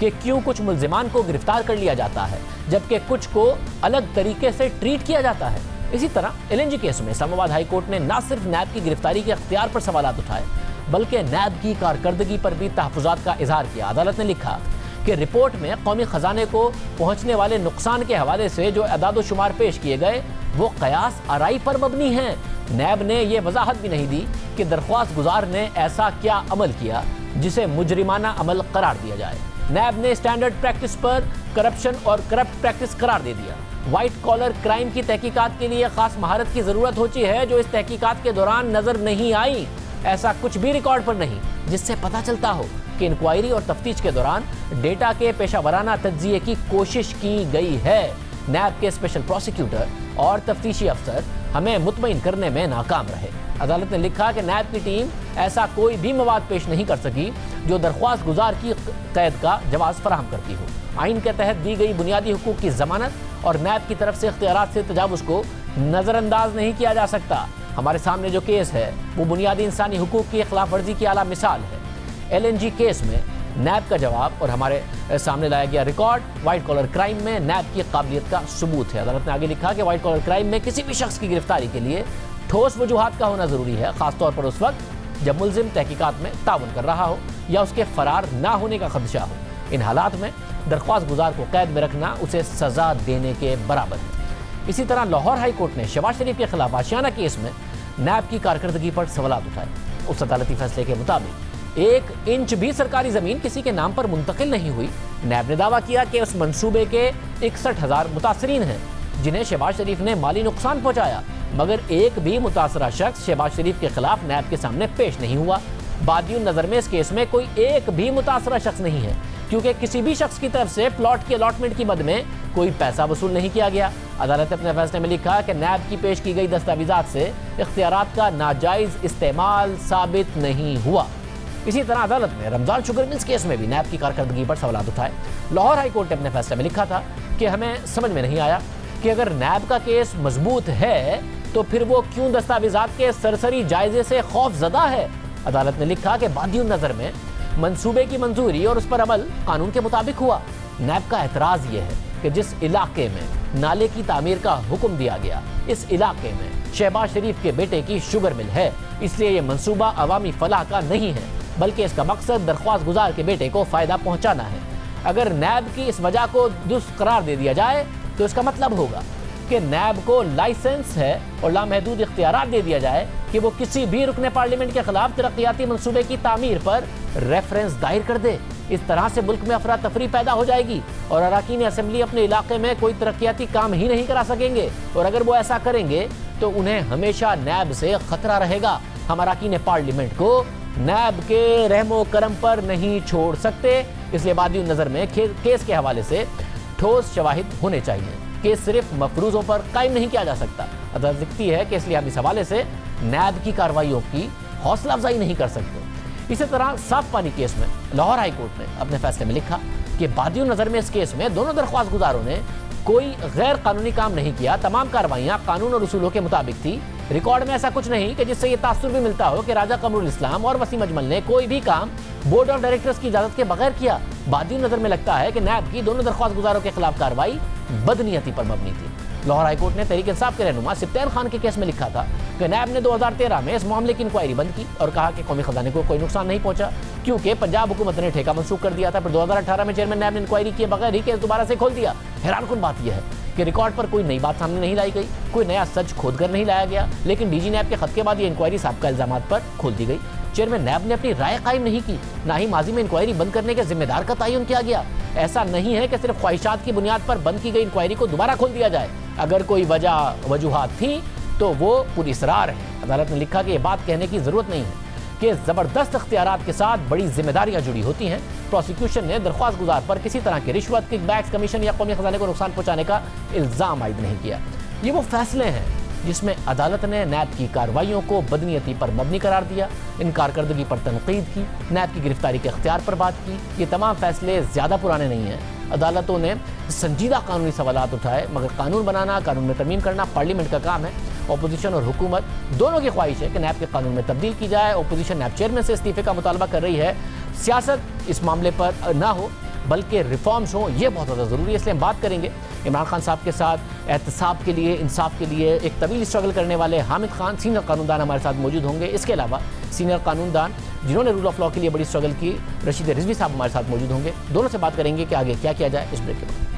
کہ کیوں کچھ ملزمان کو گرفتار کر لیا جاتا ہے جبکہ کچھ کو الگ طریقے سے ٹریٹ کیا جاتا ہے۔ اسی طرح LNG کیس میں اسلام آباد ہائی کورٹ نے نہ صرف نیب کی گرفتاری کے اختیار پر سوالات اٹھائے بلکہ نیب کی کارکردگی پر بھی تحفظات کا اظہار کیا۔ عدالت نے لکھا کہ رپورٹ میں قومی خزانے کو پہنچنے والے نقصان کے حوالے سے جو اعداد و شمار پیش کیے گئے وہ قیاس آرائی پر مبنی ہیں۔ نیب نے یہ وضاحت بھی نہیں دی کہ درخواست گزار نے ایسا کیا عمل کیا جسے مجرمانہ عمل قرار دیا جائے۔ نیب نے اسٹینڈرڈ پریکٹس پر کرپشن اور کرپٹ پریکٹس قرار دے دیا۔ وائٹ کالر کرائم کی تحقیقات کے لیے خاص مہارت کی ضرورت ہوتی ہے جو اس تحقیقات کے دوران نظر نہیں آئی۔ ایسا کچھ بھی ریکارڈ پر نہیں جس سے پتہ چلتا ہو کہ انکوائری اور تفتیش کے دوران ڈیٹا کے پیشہ ورانہ تجزیے کی کوشش کی گئی ہے۔ نیب کے اسپیشل پروسیکیوٹر اور تفتیشی افسر ہمیں مطمئن کرنے میں ناکام رہے۔ عدالت نے لکھا کہ نیب کی ٹیم ایسا کوئی بھی مواد پیش نہیں کر سکی جو درخواست گزار کی قید کا جواز فراہم کرتی ہو۔ آئین کے تحت دی گئی بنیادی حقوق کی ضمانت اور نیب کی طرف سے اختیارات سے تجاوز کو نظر انداز نہیں کیا جا سکتا۔ ہمارے سامنے جو کیس ہے وہ بنیادی انسانی حقوق کی خلاف ورزی کی اعلیٰ مثال ہے۔ LNG کیس میں نیب کا جواب اور ہمارے سامنے لایا گیا ریکارڈ وائٹ کالر کرائم میں نیب کی قابلیت کا ثبوت ہے۔ عدالت نے آگے لکھا کہ وائٹ کالر کرائم میں کسی بھی شخص کی گرفتاری کے لیے ٹھوس وجوہات کا ہونا ضروری ہے، خاص طور پر اس وقت جب ملزم تحقیقات میں تعاون کر رہا ہو یا اس کے فرار نہ ہونے کا خدشہ ہو۔ ان حالات میں درخواست گزار کو قید میں رکھنا اسے سزا دینے کے برابر ہے۔ اسی طرح لاہور ہائی کورٹ نے شہباز شریف کے خلاف آشیانہ کیس میں نیب کی کارکردگی پر سوالات اٹھائے۔ اس عدالتی فیصلے کے مطابق 1 انچ بھی سرکاری زمین کسی کے نام پر منتقل نہیں ہوئی۔ نیب نے دعویٰ کیا کہ اس منصوبے کے 61,000 متاثرین ہیں جنہیں شہباز شریف نے مالی نقصان پہنچایا، مگر ایک بھی متاثرہ شخص شہباز شریف کے خلاف نیب کے سامنے پیش نہیں ہوا۔ بادی النظر میں اس کیس میں کوئی ایک بھی متاثرہ شخص نہیں ہے کیونکہ کسی بھی شخص کی طرف سے پلاٹ کی الاٹمنٹ کی مد میں کوئی پیسہ وصول نہیں کیا گیا۔ عدالت نے اپنے فیصلے میں لکھا کہ نیب کی پیش کی گئی دستاویزات سے اختیارات کا ناجائز استعمال ثابت نہیں ہوا۔ اسی طرح عدالت نے رمضان شوگر ملز کیس میں بھی نیب کی کارکردگی پر سوالات اٹھائے۔ لاہور ہائی کورٹ نے اپنے فیصلے میں لکھا تھا کہ ہمیں سمجھ میں نہیں آیا کہ اگر نیب کا کیس مضبوط ہے تو پھر وہ کیوں دستاویزات کے سرسری جائزے سے خوف زدہ ہے۔ عدالت نے لکھا کہ بادی النظر میں منصوبے کی منظوری اور اس پر عمل قانون کے مطابق ہوا۔ نیب کا اعتراض یہ ہے کہ جس علاقے میں نالے کی تعمیر کا حکم دیا گیا اس علاقے میں شہباز شریف کے بیٹے کی شوگر مل ہے، اس لیے یہ منصوبہ عوامی فلاح کا نہیں ہے بلکہ اس کا مقصد درخواست گزار کے بیٹے کو فائدہ پہنچانا ہے۔ اگر نیب کی اس وجہ کو درست قرار دے دیا جائے تو اس کا مطلب ہوگا کہ نیب کو لائسنس ہے اور لامحدود اختیارات دے دیا جائے کہ وہ کسی بھی رکن پارلیمنٹ کے خلاف ترقیاتی منصوبے کی تعمیر پر ریفرنس دائر کر دے۔ اس طرح سے ملک میں افراتفری پیدا ہو جائے گی اور اراکین اسمبلی اپنے علاقے میں کوئی ترقیاتی کام ہی نہیں کرا سکیں گے، اور اگر وہ ایسا کریں گے تو انہیں ہمیشہ نیب سے خطرہ رہے گا۔ ہم اراکین پارلیمنٹ کو نیب کے رحم و کرم پر نہیں چھوڑ سکتے، اس لیے بادی النظر میں کیس کے حوالے سے ٹھوس شواہد ہونے چاہیے۔ کیس صرف مفروضوں پر قائم نہیں کیا جا سکتا۔ عدالت لکھتی ہے کہ اس لیے ہم اس حوالے سے نیب کی کارروائیوں کی حوصلہ افزائی نہیں کر سکتے۔ اسی طرح صاف پانی کیس میں لاہور ہائی کورٹ نے اپنے فیصلے میں لکھا کہ بادی النظر میں اس کیس میں دونوں درخواست گزاروں نے کوئی غیر قانونی کام نہیں کیا، تمام کارروائیاں قانون اور اصولوں کے مطابق تھی۔ ریکارڈ میں ایسا کچھ نہیں کہ جس سے یہ تاثر بھی ملتا ہو کہ راجہ قمر الاسلام اور وسیم اجمل نے کوئی بھی کام بورڈ آف ڈائریکٹرز کی اجازت کے بغیر کیا۔ بادی نظر میں لگتا ہے کہ نیب کی دونوں درخواست گزاروں کے خلاف کارروائی بدنیتی پر مبنی تھی۔ لاہور ہائی کورٹ نے تحریک انصاف کے رہنما سبطین خان کے کیس میں لکھا تھا کہ نیب نے 2013 میں اس معاملے کی انکوائری بند کی اور کہا کہ قومی خزانے کو کوئی نقصان نہیں پہنچا کیونکہ پنجاب حکومت نے ٹھیکہ منسوخ کر دیا تھا۔ پھر 2018 میں چیئرمین نیب نے انکوائری کیے بغیر ہی کیس دوبارہ سے کھول دیا۔ حیران کن بات یہ ہے کہ ریکارڈ پر کوئی نئی بات سامنے نہیں لائی گئی، کوئی نیا سچ کھود کر نہیں لایا گیا، لیکن ڈی جی نیب کے خط کے بعد یہ انکوائری سابقہ الزامات پر کھول دی گئی۔ چیئرمین نیب نے اپنی رائے قائم نہیں کی، نہ ہی ماضی میں انکوائری بند کرنے کے ذمہ دار کا تعین کیا گیا۔ ایسا نہیں ہے کہ صرف خواہشات کی بنیاد پر بند کی گئی انکوائری کو دوبارہ کھول دیا جائے۔ اگر کوئی وجوہات تھیں تو وہ پراسرار ہیں۔ عدالت نے لکھا کہ یہ بات کہنے کی ضرورت نہیں ہے کہ زبردست اختیارات کے ساتھ بڑی ذمہ داریاں جڑی ہوتی ہیں۔ پروسیکیوشن نے درخواست گزار پر کسی طرح کی رشوت، کک بیکس، کمیشن یا قومی خزانے کو نقصان پہنچانے کا الزام عائد نہیں کیا۔ یہ وہ فیصلے ہیں جس میں عدالت نے نیب کی کارروائیوں کو بدنیتی پر مبنی قرار دیا، ان کارکردگی پر تنقید کی، نیب کی گرفتاری کے اختیار پر بات کی۔ یہ تمام فیصلے زیادہ پرانے نہیں ہیں۔ عدالتوں نے سنجیدہ قانونی سوالات اٹھائے، مگر قانون بنانا، قانون میں ترمیم کرنا پارلیمنٹ کا کام ہے۔ اپوزیشن اور حکومت دونوں کی خواہش ہے کہ نیب کے قانون میں تبدیل کی جائے۔ اپوزیشن نیب چیئرمین سے استعفے کا مطالبہ کر رہی ہے۔ سیاست اس معاملے پر نہ ہو، بلکہ ریفارمز ہوں، یہ بہت زیادہ ضروری ہے۔ اس لیے ہم بات کریں گے عمران خان صاحب کے ساتھ احتساب کے لیے، انصاف کے لیے ایک طویل اسٹرگل کرنے والے حامد خان سینئر قانون دان ہمارے ساتھ موجود ہوں گے۔ اس کے علاوہ سینئر قانون دان جنہوں نے رول آف لا کے لیے بڑی اسٹرگل کی، رشید رضوی صاحب ہمارے ساتھ موجود ہوں گے۔ دونوں سے بات کریں گے کہ آگے کیا کیا جائے اس بریک کے بعد۔